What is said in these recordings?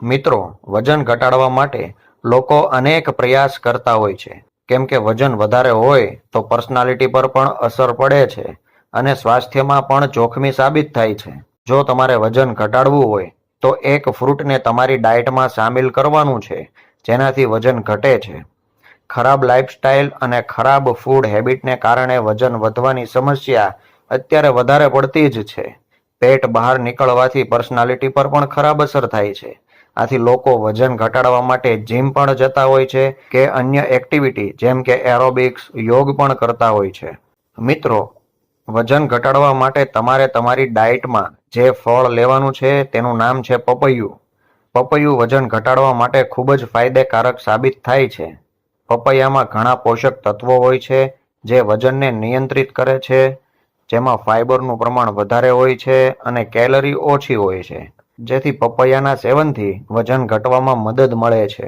મિત્રો, વજન ઘટાડવા માટે લોકો અનેક પ્રયાસ કરતા હોય છે. કેમ કે વજન વધારે હોય તો પર્સનાલિટી પર પણ અસર પડે છે અને સ્વાસ્થ્યમાં પણ જોખમી સાબિત થાય છે. જો તમારે વજન ઘટાડવું હોય તો એક ફ્રૂટને તમારી ડાયટમાં સામેલ કરવાનું છે, જેનાથી વજન ઘટે છે. ખરાબ લાઇફસ્ટાઇલ અને ખરાબ ફૂડ હેબિટને કારણે વજન વધવાની સમસ્યા અત્યારે વધારે પડતી જ છે. પેટ બહાર નીકળવાથી પર્સનાલિટી પર પણ ખરાબ અસર થાય છે. આથી લોકો વજન ઘટાડવા માટે જીમ પણ જતા હોય છે કે અન્ય એક્ટિવિટી જેમ કે એરોબિક્સ, યોગ પણ કરતા હોય છે. મિત્રો, વજન ઘટાડવા માટે તમારે તમારી ડાયટમાં જે ફળ લેવાનું છે તેનું નામ છે પપૈયું. પપૈયું વજન ઘટાડવા માટે ખૂબ જ ફાયદેકારક સાબિત થાય છે. પપૈયામાં ઘણા પોષક તત્વો હોય છે જે વજનને નિયંત્રિત કરે છે, જેમાં ફાઇબરનું પ્રમાણ વધારે હોય છે અને કેલરી ઓછી હોય છે, જેથી પપૈયાના સેવનથી વજન ઘટવામાં મદદ મળે છે.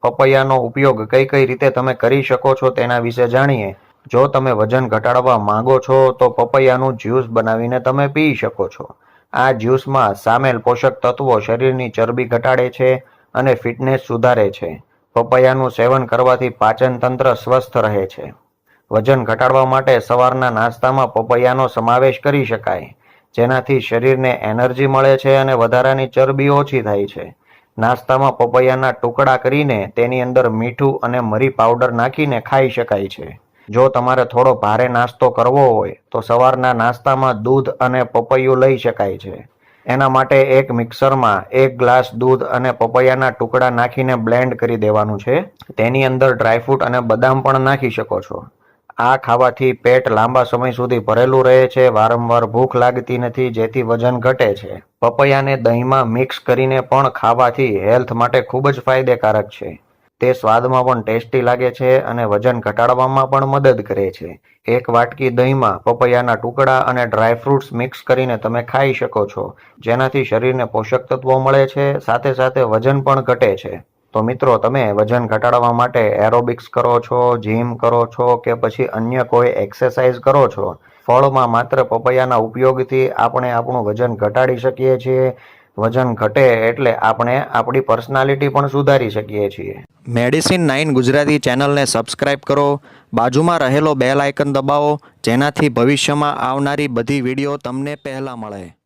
પપૈયાનો ઉપયોગ કઈ કઈ રીતે તમે કરી શકો છો તેના વિશે જાણીએ. જો તમે વજન ઘટાડવા માંગો છો તો પપૈયાનું જ્યુસ બનાવીને તમે પી શકો છો. આ જ્યુસમાં સામેલ પોષક તત્વો શરીરની ચરબી ઘટાડે છે અને ફિટનેસ સુધારે છે. પપૈયાનું સેવન કરવાથી પાચન તંત્ર સ્વસ્થ રહે છે. વજન ઘટાડવા માટે સવારના નાસ્તામાં પપૈયાનો સમાવેશ કરી શકાય, જેનાથી શરીરને એનર્જી મળે છે અને વધારાની ચરબી ઓછી થાય છે. નાસ્તામાં પપૈયાના ટુકડા કરીને તેની અંદર મીઠું અને મરી પાવડર નાખીને ખાઈ શકાય છે. જો તમારે થોડો ભારે નાસ્તો કરવો હોય તો સવારના નાસ્તામાં દૂધ અને પપૈયું લઈ શકાય છે. એના માટે એક મિક્સરમાં 1 ગ્લાસ દૂધ અને પપૈયાના ટુકડા નાખીને બ્લેન્ડ કરી દેવાનું છે. તેની અંદર ડ્રાયફ્રૂટ અને બદામ પણ નાખી શકો છો. આ ખાવાથી પેટ લાંબા સમય સુધી ભરેલું રહે છે, વારંવાર ભૂખ લાગતી નથી, જેથી વજન ઘટે છે. પપૈયાને દહીંમાં મિક્સ કરીને પણ ખાવાથી હેલ્થ માટે ખૂબ જ ફાયદેકારક છે. તે સ્વાદમાં પણ ટેસ્ટી લાગે છે અને વજન ઘટાડવામાં પણ મદદ કરે છે. એક વાટકી દહીંમાં પપૈયાના ટુકડા અને ડ્રાયફ્રૂટ્સ મિક્સ કરીને તમે ખાઈ શકો છો, જેનાથી શરીરને પોષક તત્વો મળે છે, સાથે સાથે વજન પણ ઘટે છે. તો મિત્રો, તમે વજન ઘટાડવા માટે એરોબિક્સ કરો છો, જીમ કરો છો કે પછી અન્ય કોઈ એક્સરસાઇઝ કરો છો, ફળમાં માત્ર પપૈયાના ઉપયોગથી આપણે આપણું વજન ઘટાડી શકીએ છીએ. વજન ઘટે એટલે આપણે આપણી પર્સનાલિટી પણ સુધારી શકીએ છીએ. મેડિસિન9 ગુજરાતી ચેનલને સબસ્ક્રાઇબ કરો, બાજુમાં રહેલો બેલ આઇકન દબાવો, જેનાથી ભવિષ્યમાં આવનારી બધી વિડીયો તમને પહેલા મળે.